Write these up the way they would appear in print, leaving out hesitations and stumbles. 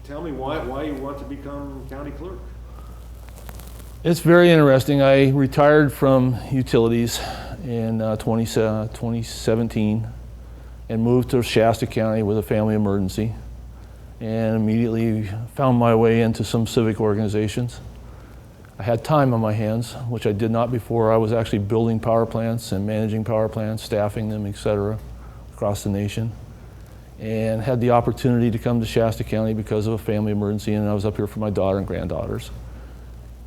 tell me why you want to become county clerk. It's very interesting. I retired from utilities in 2017 and moved to Shasta County with a family emergency, and immediately found my way into some civic organizations. I had time on my hands, which I did not before. I was actually building power plants and managing power plants, staffing them, etc., across the nation, and had the opportunity to come to Shasta County because of a family emergency, and I was up here for my daughter and granddaughters.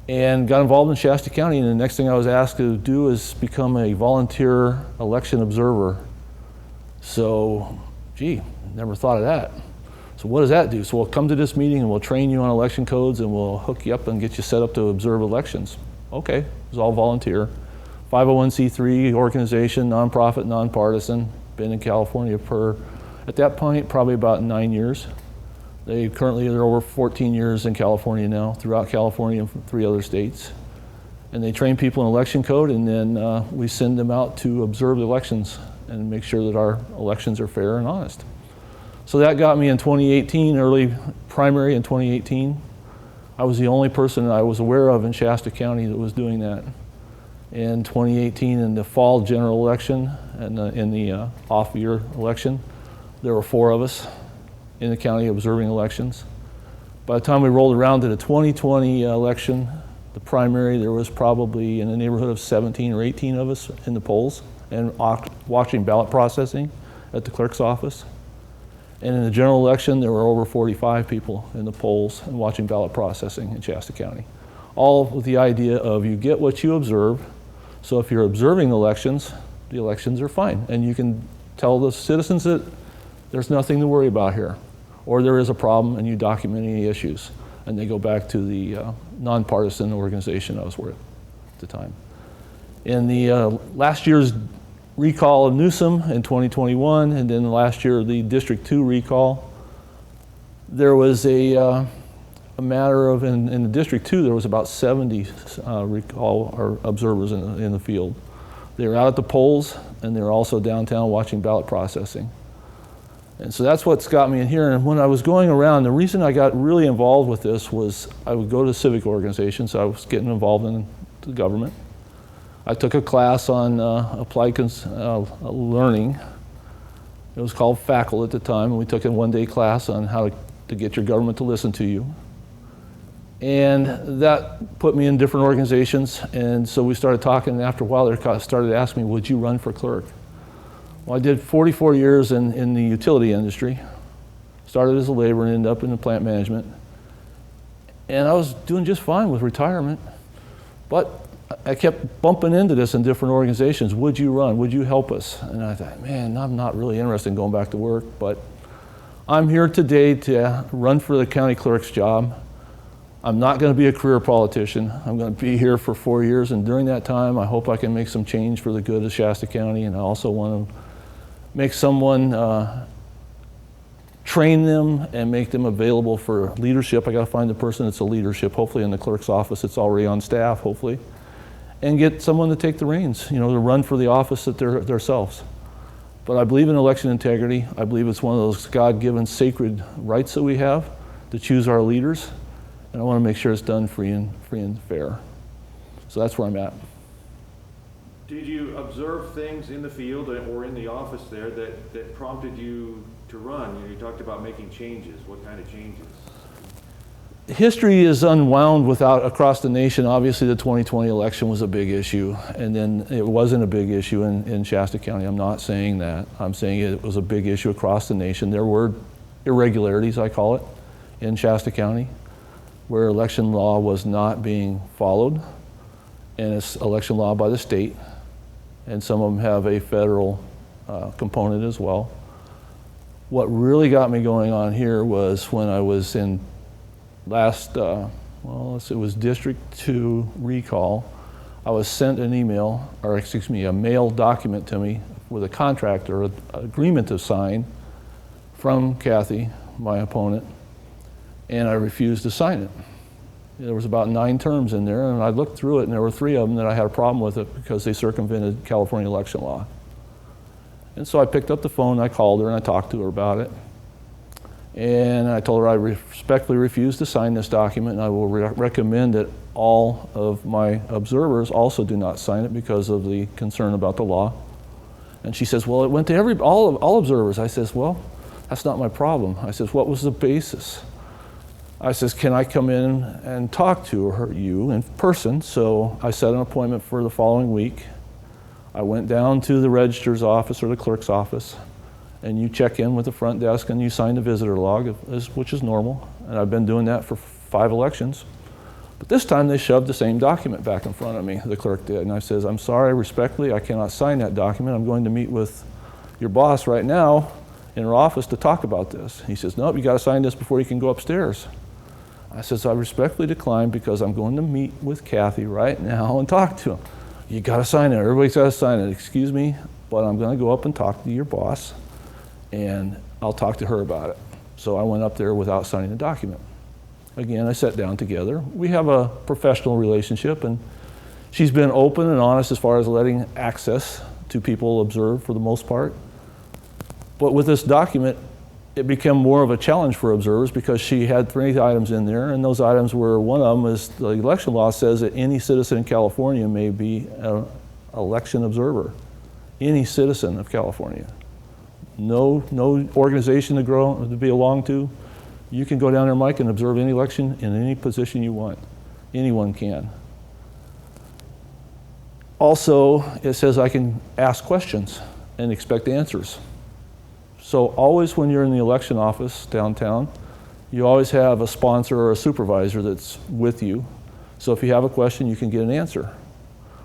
And got involved in Shasta County, and the next thing I was asked to do is become a volunteer election observer. So, gee, never thought of that. So what does that do? So we'll come to this meeting and we'll train you on election codes and we'll hook you up and get you set up to observe elections. Okay, it was all volunteer. 501c3 organization, nonprofit, nonpartisan. Been in California for, at that point, probably about 9 years. They're over 14 years in California now, throughout California and 3 other states. And they train people in election code, and then we send them out to observe the elections and make sure that our elections are fair and honest. So that got me in 2018, early primary in 2018. I was the only person I was aware of in Shasta County that was doing that. In 2018, in the fall general election and in the off-year election, there were 4 of us in the county observing elections. By the time we rolled around to the 2020 election, the primary, there was probably in the neighborhood of 17 or 18 of us in the polls and watching ballot processing at the clerk's office. And in the general election, there were over 45 people in the polls and watching ballot processing in Shasta County. All with the idea of you get what you observe. So if you're observing the elections are fine. And you can tell the citizens that there's nothing to worry about here. Or there is a problem and you document any issues. And they go back to the nonpartisan organization I was with at the time. In the last year's recall of Newsom in 2021, and then last year the District 2 recall, there was a matter of, in the District 2, there was about 70 recall or observers in the field. They were out at the polls, and they were also downtown watching ballot processing. And so that's what's got me in here. And when I was going around, the reason I got really involved with this was I would go to civic organizations. I was getting involved in the government. I took a class on applied learning. It was called FACL at the time, and we took a one-day class on how to get your government to listen to you. And that put me in different organizations, and so we started talking, and after a while they started asking me, would you run for clerk? Well, I did 44 years in the utility industry. Started as a laborer and ended up in the plant management. And I was doing just fine with retirement, but I kept bumping into this in different organizations. Would you run? Would you help us? And I thought, man, I'm not really interested in going back to work, but I'm here today to run for the county clerk's job. I'm not going to be a career politician. I'm going to be here for 4 years, and during that time, I hope I can make some change for the good of Shasta County, and I also want to make someone, train them and make them available for leadership. I got to find the person that's a leadership, hopefully in the clerk's office. It's already on staff, hopefully. And get someone to take the reins, to run for the office that themselves. But I believe in election integrity. I believe it's one of those God-given sacred rights that we have to choose our leaders. And I want to make sure it's done free and fair. So that's where I'm at. Did you observe things in the field or in the office there that prompted you to run? You talked about making changes. What kind of changes? History is unwound across the nation. Obviously, the 2020 election was a big issue, and then it wasn't a big issue in Shasta County. I'm not saying that. I'm saying it was a big issue across the nation. There were irregularities, I call it, in Shasta County, where election law was not being followed, and it's election law by the state, and some of them have a federal component as well. What really got me going on here was when I was in it was District 2 recall. I was sent an email, a mail document to me with a contract or an agreement to sign from Cathy, my opponent, and I refused to sign it. There was about 9 terms in there, and I looked through it, and there were 3 of them that I had a problem with it because they circumvented California election law. And so I picked up the phone, I called her, and I talked to her about it. And I told her I respectfully refuse to sign this document, and I will recommend that all of my observers also do not sign it because of the concern about the law. And she says, well, it went to all observers. I says, well, that's not my problem. I says, what was the basis? I says, can I come in and talk to you in person? So I set an appointment for the following week. I went down to the registrar's office or the clerk's office, and you check in with the front desk and you sign the visitor log, which is normal. And I've been doing that for 5 elections. But this time they shoved the same document back in front of me, the clerk did. And I says, I'm sorry, respectfully, I cannot sign that document. I'm going to meet with your boss right now in her office to talk about this. He says, nope, you gotta sign this before you can go upstairs. I says, I respectfully decline because I'm going to meet with Cathy right now and talk to him. You gotta sign it, everybody's gotta sign it. Excuse me, but I'm gonna go up and talk to your boss and I'll talk to her about it. So I went up there without signing the document. Again, I sat down together. We have a professional relationship, and she's been open and honest as far as letting access to people observe for the most part. But with this document, it became more of a challenge for observers because she had 3 items in there, and those items were, one of them is the election law says that any citizen in California may be an election observer. Any citizen of California. No organization to belong to. You can go down there, Mike, and observe any election in any position you want. Anyone can. Also, it says I can ask questions and expect answers. So always when you're in the election office downtown, you always have a sponsor or a supervisor that's with you. So if you have a question, you can get an answer.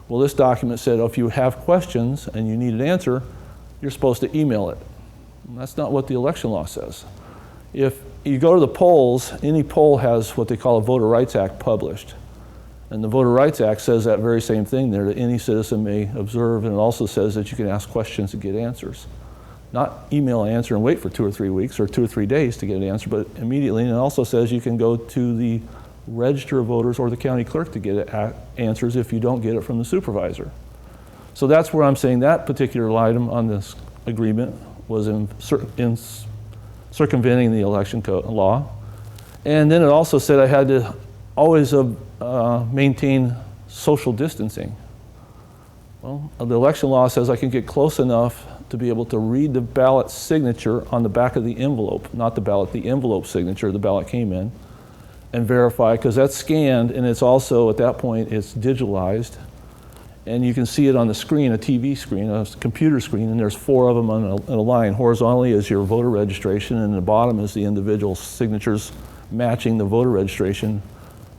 Well, this document said if you have questions and you need an answer, you're supposed to email it. And that's not what the election law says. If you go to the polls, any poll has what they call a Voter Rights Act published. And the Voter Rights Act says that very same thing there, that any citizen may observe, and it also says that you can ask questions and get answers. Not email an answer and wait for 2 or 3 weeks or 2 or 3 days to get an answer, but immediately. And it also says you can go to the Register of Voters or the county clerk to get answers if you don't get it from the supervisor. So that's where I'm saying that particular item on this agreement was in circumventing the election code law. And then it also said I had to always maintain social distancing. Well, the election law says I can get close enough to be able to read the ballot signature on the back of the envelope, not the ballot, the envelope signature the ballot came in, and verify, because that's scanned, and it's also, at that point, it's digitalized. And you can see it on the screen, a TV screen, a computer screen, and there's 4 of them on a line. Horizontally is your voter registration, and the bottom is the individual signatures matching the voter registration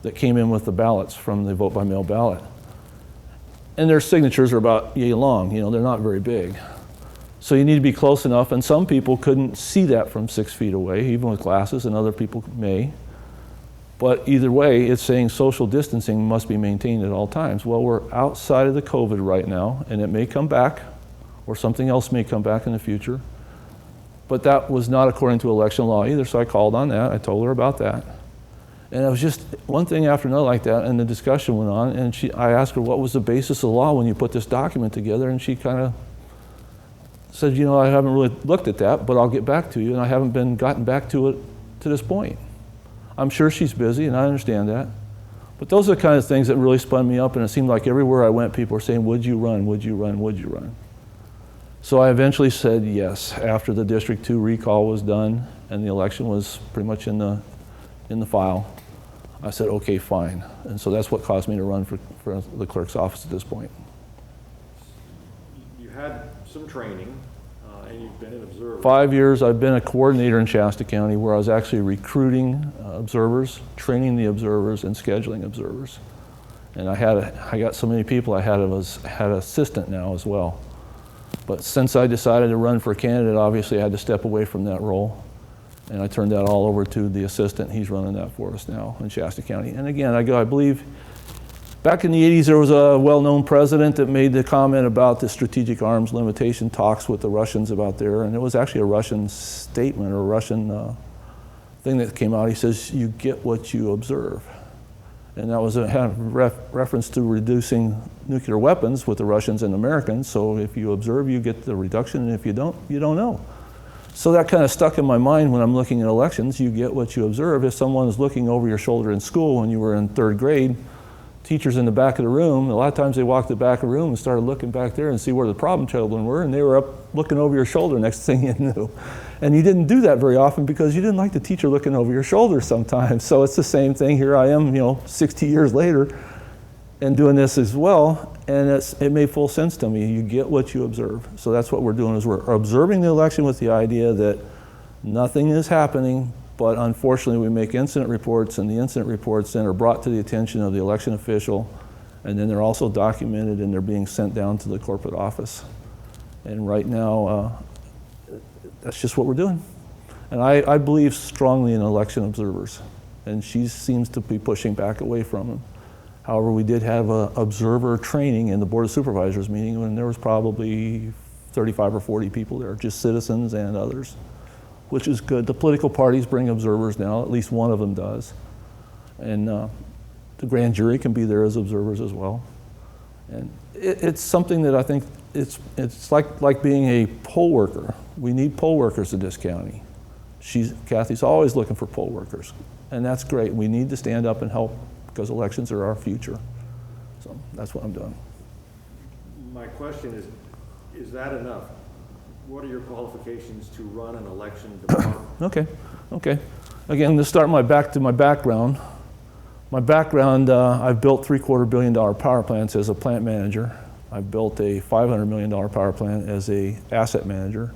that came in with the ballots from the vote by mail ballot. And their signatures are about yay long, you know, they're not very big. So you need to be close enough, and some people couldn't see that from 6 feet away, even with glasses, and other people may. But either way, it's saying social distancing must be maintained at all times. Well, we're outside of the COVID right now, and it may come back, or something else may come back in the future. But that was not according to election law either, so I called on that. I told her about that. And it was just one thing after another like that, and the discussion went on, and I asked her, what was the basis of the law when you put this document together? And she kind of said, you know, I haven't really looked at that, but I'll get back to you, and I haven't gotten back to it to this point. I'm sure she's busy, and I understand that. But those are the kind of things that really spun me up, and it seemed like everywhere I went, people were saying, would you run, would you run, would you run? So I eventually said yes, after the District 2 recall was done, and the election was pretty much in the file. I said, okay, fine. And so that's what caused me to run for the clerk's office at this point. You had some training, and you've been an observer. 5 years, I've been a coordinator in Shasta County where I was actually recruiting observers, training the observers, and scheduling observers. And I got so many people, I had an assistant now as well. But since I decided to run for a candidate, obviously I had to step away from that role. And I turned that all over to the assistant. He's running that for us now in Shasta County. And again, I believe back in the 80s, there was a well-known president that made the comment about the strategic arms limitation talks with the Russians about there. And it was actually a Russian statement or a Russian thing that came out. He says, you get what you observe. And that was a reference to reducing nuclear weapons with the Russians and Americans. So if you observe, you get the reduction. And if you don't, you don't know. So that kind of stuck in my mind when I'm looking at elections. You get what you observe. If someone is looking over your shoulder in school when you were in 3rd grade, teachers in the back of the room, a lot of times they walked to the back of the room and started looking back there and see where the problem children were, and they were up looking over your shoulder next thing you knew. And you didn't do that very often because you didn't like the teacher looking over your shoulder sometimes. So it's the same thing. Here I am, 60 years later and doing this as well, and it made full sense to me. You get what you observe. So that's what we're doing, is we're observing the election with the idea that nothing is happening, but unfortunately we make incident reports, and the incident reports then are brought to the attention of the election official, and then they're also documented and they're being sent down to the corporate office. And right now, that's just what we're doing. And I believe strongly in election observers, and she seems to be pushing back away from them. However, we did have an observer training in the Board of Supervisors meeting when there was probably 35 or 40 people there, just citizens and others, which is good. The political parties bring observers now, at least one of them does. And the grand jury can be there as observers as well. And it's something that I think it's like being a poll worker. We need poll workers in this county. Cathy's always looking for poll workers, and that's great. We need to stand up and help because elections are our future. So that's what I'm doing. My question is that enough? What are your qualifications to run an election department? Okay. Again, to start my background. My background, I've built $750 million power plants as a plant manager. I built a $500 million power plant as a asset manager.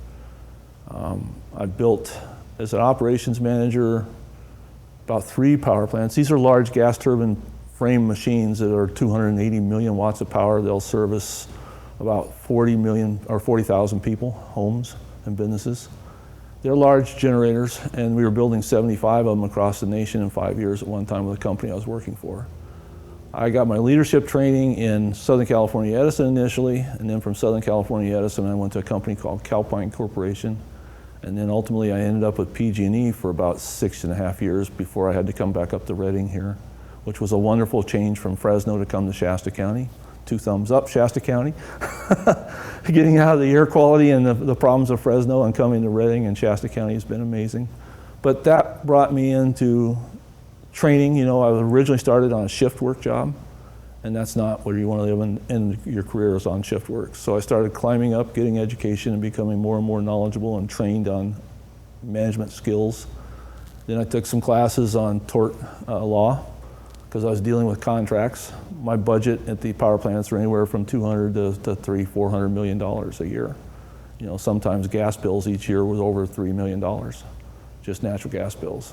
I built, as an operations manager, about 3 power plants. These are large gas turbine frame machines that are 280 million watts of power. They'll service about 40,000 people, homes and businesses. They're large generators, and we were building 75 of them across the nation in 5 years at one time with a company I was working for. I got my leadership training in Southern California Edison initially, and then from Southern California Edison I went to a company called Calpine Corporation, and then ultimately I ended up with PG&E for about 6.5 years before I had to come back up to Redding here, which was a wonderful change from Fresno to come to Shasta County. 2 thumbs up, Shasta County. Getting out of the air quality and the problems of Fresno and coming to Redding and Shasta County has been amazing. But that brought me into training. I originally started on a shift work job, and that's not where you want to live in your career, is on shift work. So I started climbing up, getting education, and becoming more and more knowledgeable and trained on management skills. Then I took some classes on tort law, because I was dealing with contracts. My budget at the power plants were anywhere from $200 to $400 million a year. Sometimes gas bills each year was over $3 million, just natural gas bills.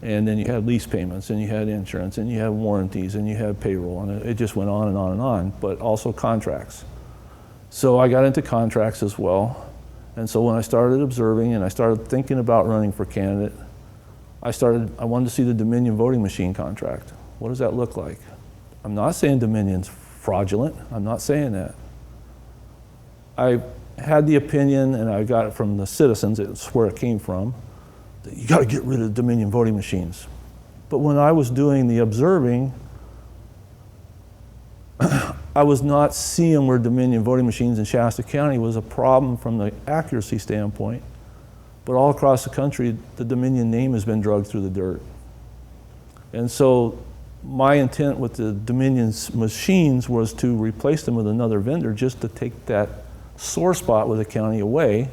And then you had lease payments, and you had insurance, and you had warranties, and you had payroll, and it just went on and on and on, but also contracts. So I got into contracts as well. And so when I started observing and I started thinking about running for candidate, I wanted to see the Dominion voting machine contract. What does that look like? I'm not saying Dominion's fraudulent. I'm not saying that. I had the opinion, and I got it from the citizens, it's where it came from, that you got to get rid of Dominion voting machines. But when I was doing the observing, I was not seeing where Dominion voting machines in Shasta County was a problem from the accuracy standpoint. But all across the country, the Dominion name has been dragged through the dirt. And so my intent with the Dominion's machines was to replace them with another vendor, just to take that sore spot with the county away.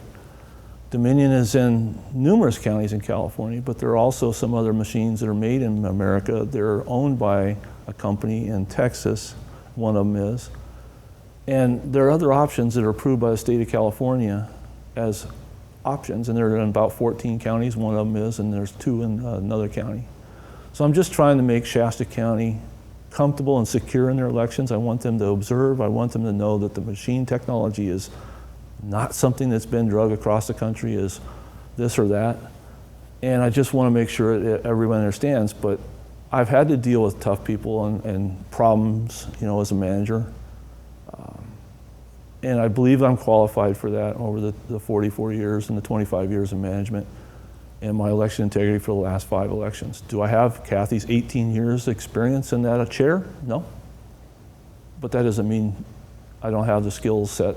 Dominion is in numerous counties in California, but there are also some other machines that are made in America. They're owned by a company in Texas, one of them is. And there are other options that are approved by the state of California as options, and they're in about 14 counties, one of them is, and there's 2 in another county. So I'm just trying to make Shasta County comfortable and secure in their elections. I want them to observe. I want them to know that the machine technology is not something that's been drug across the country as this or that. And I just want to make sure that everyone understands. But I've had to deal with tough people and problems, as a manager. And I believe I'm qualified for that over the 44 years and the 25 years of management and my election integrity for the last 5 elections. Do I have Cathy's 18 years experience in that chair? No. But that doesn't mean I don't have the skill set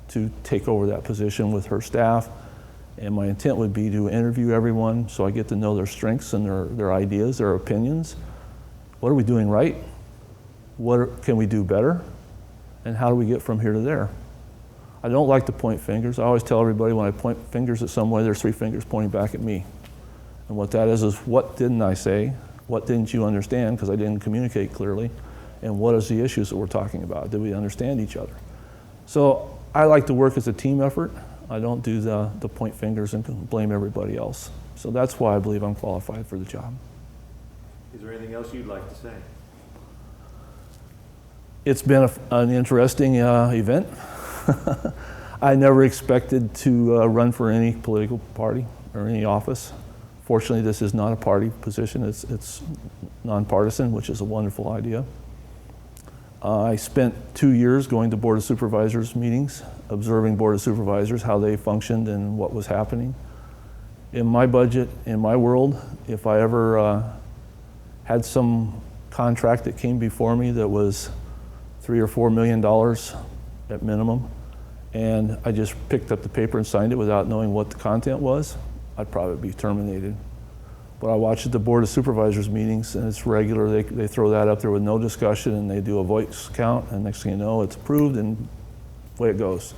to take over that position with her staff And my intent would be to interview everyone so I get to know their strengths and their ideas, their opinions. What are we doing right? What can we do better? And how do we get from here to there? I don't like to point fingers. I always tell everybody when I point fingers at somebody, there's 3 fingers pointing back at me. And what that is what didn't I say? What didn't you understand because I didn't communicate clearly? And what is the issues that we're talking about? Did we understand each other? So I like to work as a team effort. I don't do the point fingers and blame everybody else. So that's why I believe I'm qualified for the job. Is there anything else you'd like to say? It's been an interesting event. I never expected to run for any political party or any office. Fortunately, this is not a party position. It's nonpartisan, which is a wonderful idea. I spent 2 years going to Board of Supervisors meetings, observing Board of Supervisors, how they functioned and what was happening. In my budget, in my world, if I ever had some contract that came before me that was $3 or $4 million at minimum, and I just picked up the paper and signed it without knowing what the content was, I'd probably be terminated. But I watch at the Board of Supervisors meetings, and it's regular. They throw that up there with no discussion, and they do a voice count, and next thing you know, it's approved, and away it goes.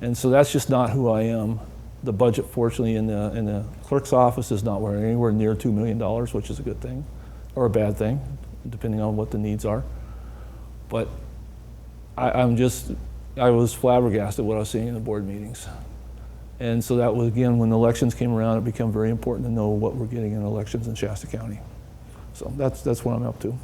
And so that's just not who I am. The budget, fortunately, in the clerk's office is not anywhere near $2 million, which is a good thing, or a bad thing, depending on what the needs are. But I was flabbergasted what I was seeing in the board meetings. And so that was, again, when the elections came around, it became very important to know what we're getting in elections in Shasta County. So that's what I'm up to.